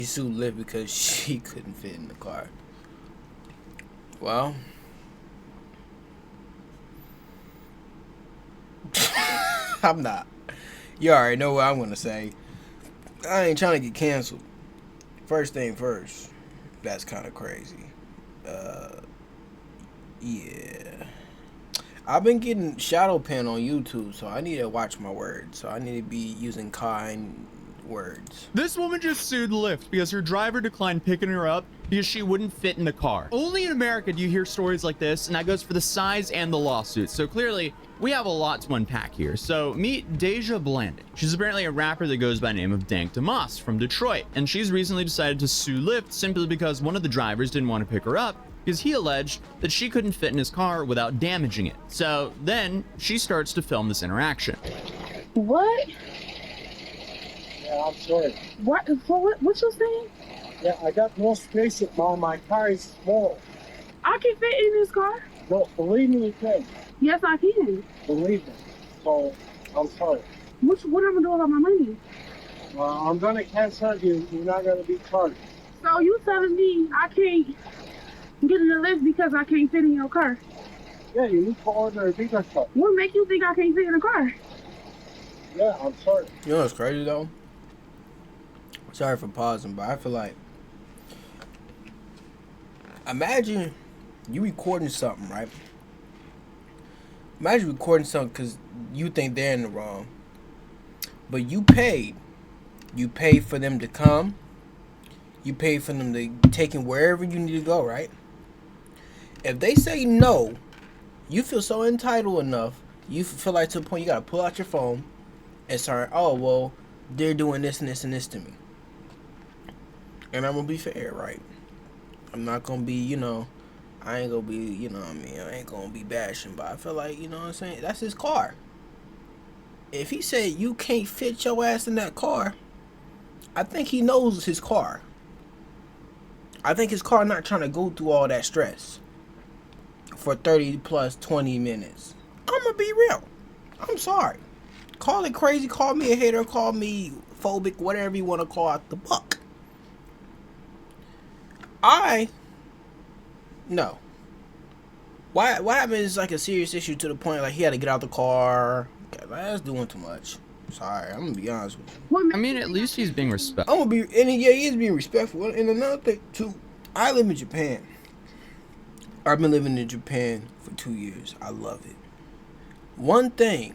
She sued Lyft because she couldn't fit in the car. Well, I'm not. You already know what I'm gonna say. I ain't trying to get canceled. First thing first. That's kind of crazy. Yeah. I've been getting shadow pen on YouTube, so I need to watch my words. So I need to be using kind words. This woman just sued Lyft because her driver declined picking her up because she wouldn't fit in the car. Only in America do you hear stories like this, and that goes for the size and the lawsuit. So clearly, we have a lot to unpack here. So meet Deja Blanding. She's apparently a rapper that goes by the name of Dank Damas from Detroit, and she's recently decided to sue Lyft simply because one of the drivers didn't want to pick her up because he alleged that she couldn't fit in his car without damaging it. So then she starts to film this interaction. What? Yeah, I'm sorry. What? What you saying? Yeah, I got no space at all. My car is small. I can fit in this car. No, believe me, you can. Yes, I can. Believe me. So, I'm sorry. What am I gonna do about my money? I'm gonna cancel you. You're not gonna be charged. So you telling me I can't get in the list because I can't fit in your car? Yeah, you need to order a bigger car. What make you think I can't fit in the car? Yeah, I'm sorry. You know what's crazy though? Sorry for pausing, but I feel like, imagine you recording something, right? Imagine recording something because you think they're in the wrong, but you paid. You paid for them to come. You paid for them to take him wherever you need to go, right? If they say no, you feel so entitled enough. You feel like to the point you gotta pull out your phone and start, oh well, they're doing this and this and this to me. And I'm gonna be fair, right? I'm not gonna be, I ain't gonna be, I ain't gonna be bashing, but I feel like, you know what I'm saying? That's his car. If he said you can't fit your ass in that car, I think he knows his car. I think his car not trying to go through all that stress for 30 plus 20 minutes. I'm gonna be real. I'm sorry. Call it crazy, call me a hater, call me phobic, whatever you want to call out the buck. No. Why happened is like a serious issue to the point like he had to get out the car. That's doing too much. Sorry, I'm gonna be honest with you. I mean, at least he's being respectful. I'm gonna be, and yeah, he is being respectful. And another thing too, I live in Japan. I've been living in Japan for 2 years. I love it. One thing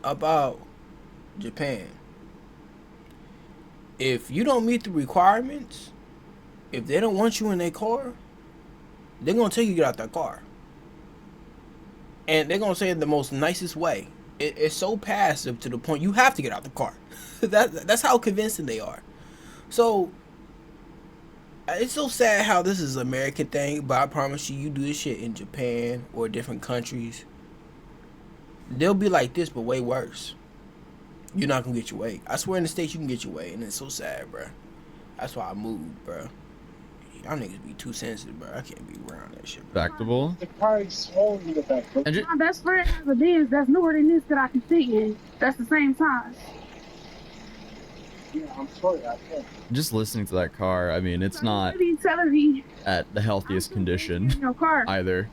about Japan, if you don't meet the requirements, if they don't want you in their car, they're gonna tell you to get out that car, and they're gonna say it the most nicest way. It's so passive to the point you have to get out the car. That's how convincing they are. So it's so sad how this is an American thing, but I promise you, you do this shit in Japan or different countries, they'll be like this, but way worse. You're not gonna get your way. I swear in the States you can get your way, and it's so sad, bro. That's why I moved, bro. Y'all niggas be too sensitive, bro. I can't be around that shit, bro. Respectable. The car is small in the back. My best friend has a Benz that's newer than this that I can fit in. That's the same size. Yeah, I'm sorry, I can't. Just listening to that car, I mean, it's not What are you telling me? at the healthiest condition In your car. either.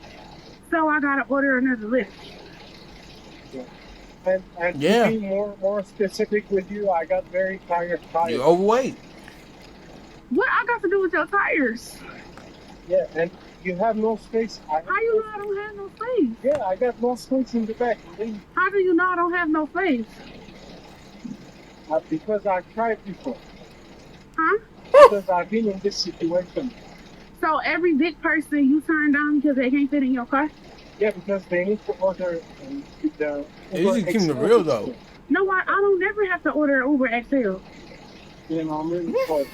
So I gotta order another lift. And Yeah. to be more specific with you, I got very tired tires. You're overweight. What I got to do with your tires? Yeah, and you have no space. How you know I don't have no space? Yeah, I got no space in the back. How do you know I don't have no space? Because I've tried before. Huh? Because I've been in this situation. So every big person you turn down because they can't fit in your car? Yeah, because they need to order the You should keep it real though. No, I don't never have to order Uber XL. You know, I'm really sorry.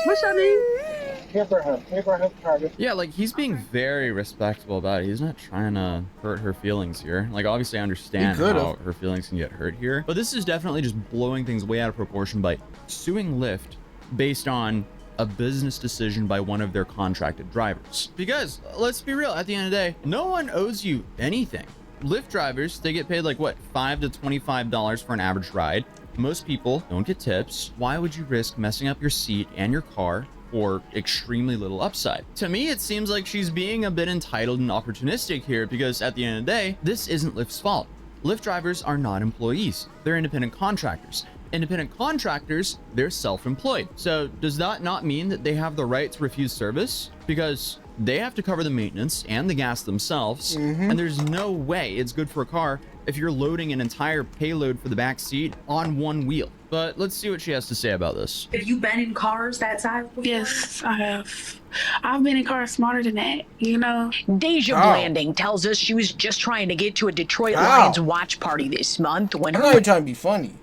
What's your name? Abraham Carter. Yeah, like, he's being very respectable about it. He's not trying to hurt her feelings here. Like, obviously I understand how her feelings can get hurt here, but this is definitely just blowing things way out of proportion by suing Lyft based on a business decision by one of their contracted drivers. Because let's be real, at the end of the day, no one owes you anything. Lyft drivers, they get paid like what, $5 to $25 for an average ride. Most people don't get tips. Why would you risk messing up your seat and your car for extremely little upside? To me, it seems like she's being a bit entitled and opportunistic here, because at the end of the day, this isn't Lyft's fault. Lyft drivers are not employees. They're independent contractors. Independent contractors, they're self-employed. So does that not mean that they have the right to refuse service? Because they have to cover the maintenance and the gas themselves, and there's no way it's good for a car if you're loading an entire payload for the back seat on one wheel. But let's see what she has to say about this. Have you been in cars that size before? Yes, I have. I've been in cars smarter than that, you know? Deja Blanding tells us she was just trying to get to a Detroit Lions watch party this month when I'm not even trying to be funny.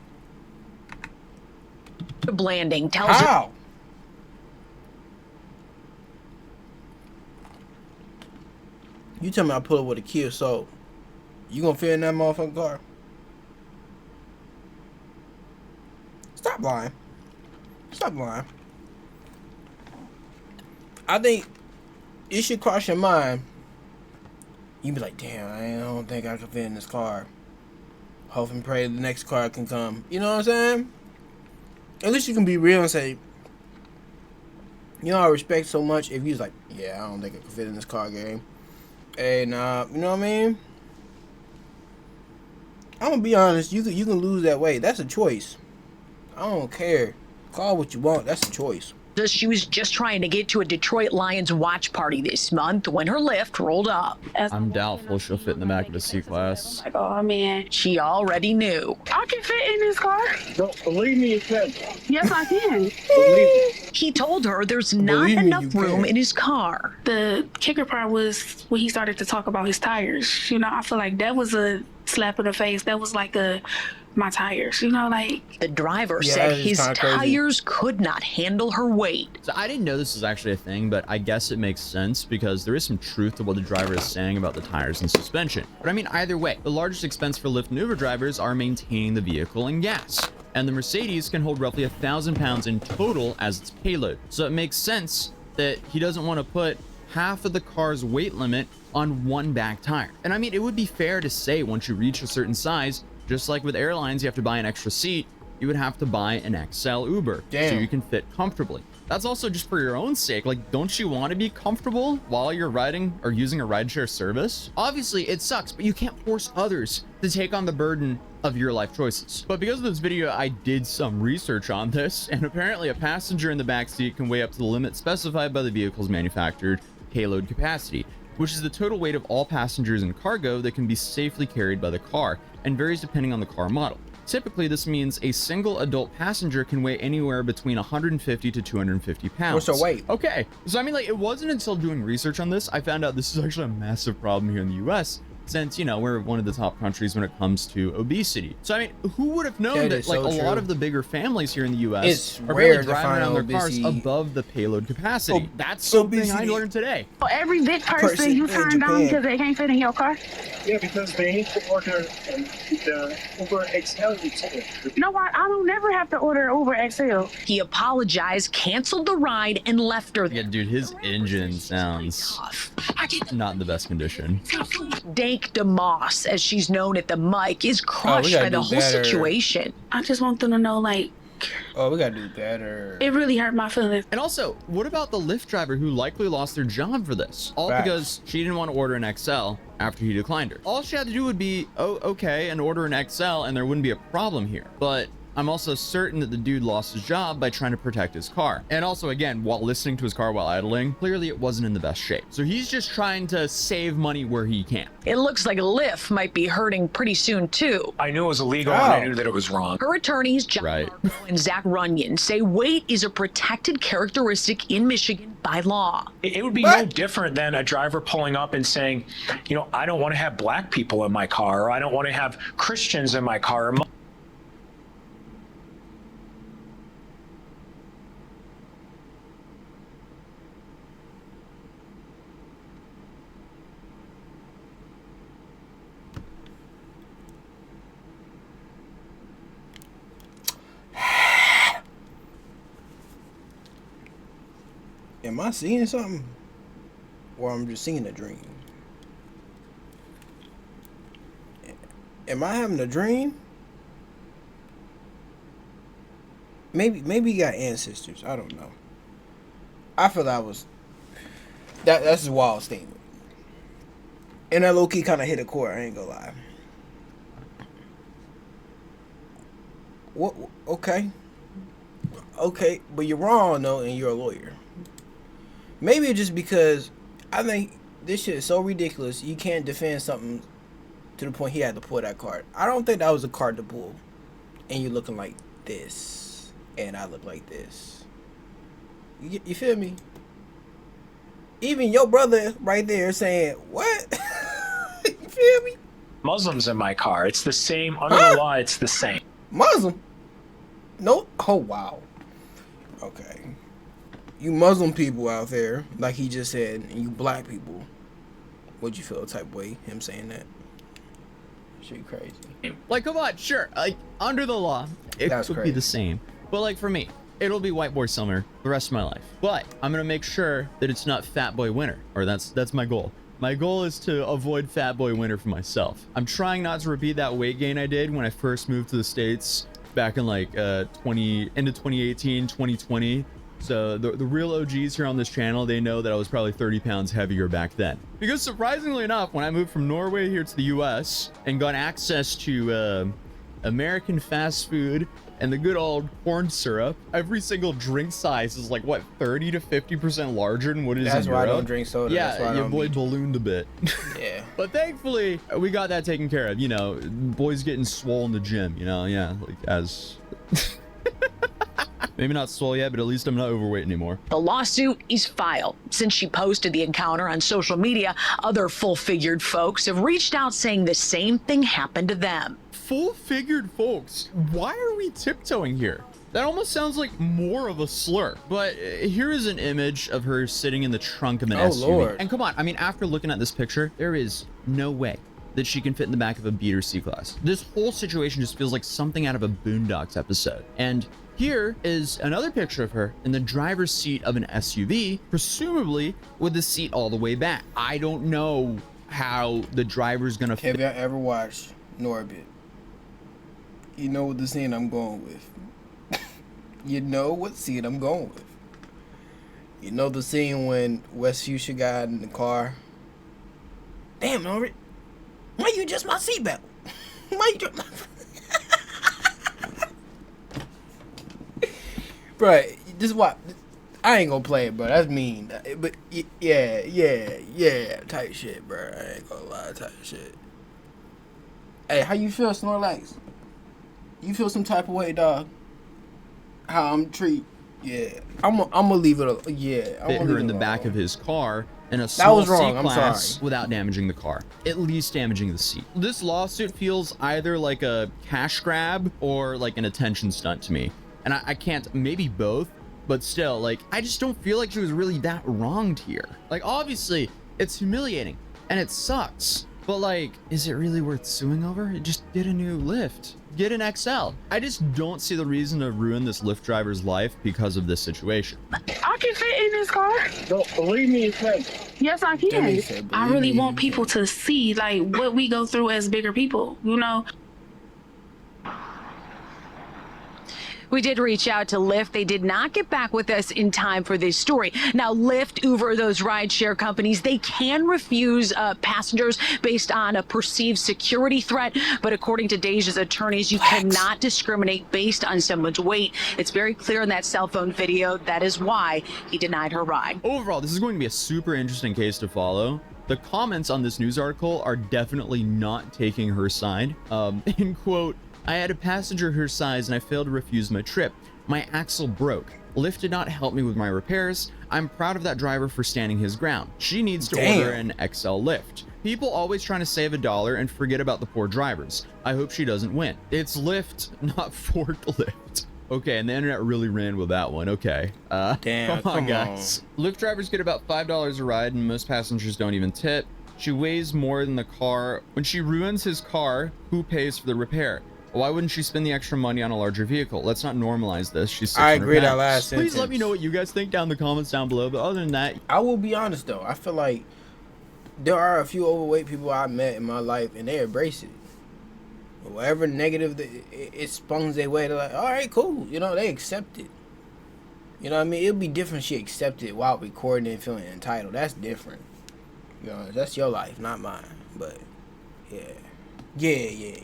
Blanding tells us. How? You tell me I pull up with a Kia Soul. You gonna fit in that motherfucking car? Stop lying. Stop lying. I think it should cross your mind. You be like, damn, I don't think I can fit in this car. Hope and pray the next car can come. You know what I'm saying? At least you can be real and say, you know, I respect so much. If you was like, yeah, I don't think I can fit in this car game. Hey, nah, you know what I mean? I'm gonna be honest. You can lose that weight. That's a choice. I don't care. Call what you want. That's a choice. She was just trying to get to a Detroit Lions watch party this month when her Lyft rolled up. I'm doubtful she'll fit in the back of a C-Class. Like, oh man, She already knew. I can fit in this car. Don't believe me, you can. Yes, I can. Believe me. He told her there's not Believe me, enough you room can. in his car. The kicker part was when he started to talk about his tires. You know, I feel like that was a slap in the face. That was like my tires, you know, like. The driver Yeah, said that is his kinda crazy. tires could not handle her weight. So I didn't know this was actually a thing, but I guess it makes sense because there is some truth to what the driver is saying about the tires and suspension. But I mean, either way, the largest expense for Lyft and Uber drivers are maintaining the vehicle and gas. And the Mercedes can hold roughly 1,000 pounds in total as its payload. So it makes sense that he doesn't want to put half of the car's weight limit on one back tire. And I mean, it would be fair to say once you reach a certain size, just like with airlines, you have to buy an extra seat, you would have to buy an XL Uber so Damn. you can fit comfortably. That's also just for your own sake. Like, don't you want to be comfortable while you're riding or using a rideshare service? Obviously, it sucks, but you can't force others to take on the burden of your life choices. But because of this video, I did some research on this, and apparently a passenger in the back seat can weigh up to the limit specified by the vehicle's manufactured payload capacity, which is the total weight of all passengers and cargo that can be safely carried by the car, and varies depending on the car model. Typically, this means a single adult passenger can weigh anywhere between 150 to 250 pounds. What's her weight? Okay, so I mean, like, it wasn't until doing research on this I found out this is actually a massive problem here in the US, since, you know, we're one of the top countries when it comes to obesity. So I mean, who would have known That that is like so a lot true. of the bigger families here in the US It's are rare really to driving find around their cars obesity. above the payload capacity. Oh, That's something I obesity. learned today. For every big person Person you in turn down Japan. because they can't fit in your car. Yeah, because they need to order the Uber XL too. You know what? I don't never have to order Uber XL. He apologized, canceled the ride, and left her. Yeah, dude, his engine sounds not in the best condition. Dank DeMoss, as she's known at the mic, is crushed gotta by the do whole better. situation. I just want them to know, like, Oh, we gotta do better. it really hurt my feelings. And also, what about the Lyft driver who likely lost their job for this? All Facts. because she didn't want to order an XL after he declined her. All she had to do would be, oh, okay, and order an XL, and there wouldn't be a problem here. But I'm also certain that the dude lost his job by trying to protect his car. And also, again, while listening to his car while idling, clearly it wasn't in the best shape. So he's just trying to save money where he can. It looks like Lyft might be hurting pretty soon, too. I knew it was illegal and I knew that it was wrong. Her attorneys, John Right. Marco and Zach Runyon, say weight is a protected characteristic in Michigan by law. It would be What? no different than a driver pulling up and saying, you know, I don't want to have black people in my car, or I don't want to have Christians in my car. Or Am I seeing something? Or I'm just seeing a dream? Am I having a dream? Maybe he got ancestors. I don't know. I feel that was that's a wild statement. And that low key kind of hit a chord. I ain't gonna lie. What? Okay. Okay, but you're wrong though, and you're a lawyer. Maybe it's just because I think this shit is so ridiculous. You can't defend something to the point he had to pull that card. I don't think that was a card to pull. And you're looking like this, and I look like this. You feel me? Even your brother right there saying, "What?" You feel me? Muslims in my car. It's the same under the law. It's the same. Muslim? Nope. Oh wow. Okay. You Muslim people out there, like he just said, and you black people, would you feel a type of way him saying that? Shit crazy. Like, come on, sure. Like, under the law, it That's could be crazy. the same. But like for me, it'll be white boy summer the rest of my life. But I'm gonna make sure that it's not fat boy winter, or that's my goal. My goal is to avoid fat boy winter for myself. I'm trying not to repeat that weight gain I did when I first moved to the States back in like into 2018, 2020. So the real OGs here on this channel, they know that I was probably 30 pounds heavier back then. Because surprisingly enough, when I moved from Norway here to the US and got access to American fast food and the good old corn syrup, every single drink size is like, what, 30 to 50% larger than what it is That's in why I Europe? don't drink soda. That's why Yeah, I your don't boy be- ballooned a bit. Yeah. But thankfully, we got that taken care of. You know, boys getting swole in the gym, you know, yeah, like as... Maybe not swole yet, but at least I'm not overweight anymore. The lawsuit is filed. Since she posted the encounter on social media, other full-figured folks have reached out saying the same thing happened to them. Full-figured folks, why are we tiptoeing here? That almost sounds like more of a slur. But here is an image of her sitting in the trunk of an SUV. Lord. And come on, I mean, after looking at this picture, there is no way that she can fit in the back of a B or C class. This whole situation just feels like something out of a Boondocks episode. And here is another picture of her in the driver's seat of an SUV, presumably with the seat all the way back. I don't know how the driver's gonna fit. Have y'all ever watched Norbit? You know what the scene I'm going with. You know what scene I'm going with. You know the scene when West Fuchsia got in the car. Damn, Norbit. Why you adjust my seatbelt? Why you adjust my... Bro, this is what... I ain't gonna play it, bro. That's mean. But yeah, type shit, bro. I ain't gonna lie, type shit. Hey, how you feel, Snorlax? You feel some type of way, dog? How I'm treat? Yeah, I'm gonna leave it. Yeah, I'm Fit gonna her leave in it the back alone. of his car in a small was wrong, I'm C-class sorry. without damaging the car, at least damaging the seat. This lawsuit feels either like a cash grab or like an attention stunt to me, and I can't, maybe both, but still, like, I just don't feel like she was really that wronged here. Like, obviously it's humiliating and it sucks, but like, is it really worth suing over? Just get a new Lyft. Get an XL. I just don't see the reason to ruin this Lyft driver's life because of this situation. I can fit in this car. Don't believe me, you can. Yes, I Demi can. said, I believe really me, want you people to see like what we go through as bigger people, you know. We did reach out to Lyft. They did not get back with us in time for this story. Now, Lyft, Uber, those rideshare companies, they can refuse passengers based on a perceived security threat. But according to Deja's attorneys, you cannot discriminate based on someone's weight. It's very clear in that cell phone video. That is why he denied her ride. Overall, this is going to be a super interesting case to follow. The comments on this news article are definitely not taking her side. In quote, I had a passenger her size and I failed to refuse my trip. My axle broke. Lyft did not help me with my repairs. I'm proud of that driver for standing his ground. She needs to order an XL Lyft. People always trying to save $1 and forget about the poor drivers. I hope she doesn't win. It's Lyft, not forklift. Okay, and the internet really ran with that one. Okay. Damn, come on, come guys. Lyft drivers get about $5 a ride and most passengers don't even tip. She weighs more than the car. When she ruins his car, who pays for the repair? Why wouldn't she spend the extra money on a larger vehicle? Let's not normalize this. She's 600 I agree that pounds. last Please let sentence. me know what you guys think down in the comments down below. But other than that, I will be honest though. I feel like there are a few overweight people I met in my life, and they embrace it. whatever negative it sprung their way, they're like, all right, cool. You know, they accept it. You know what I mean? It'd be different if she accepted it while recording and feeling entitled. That's different. You know, that's your life, not mine. But, yeah. Yeah.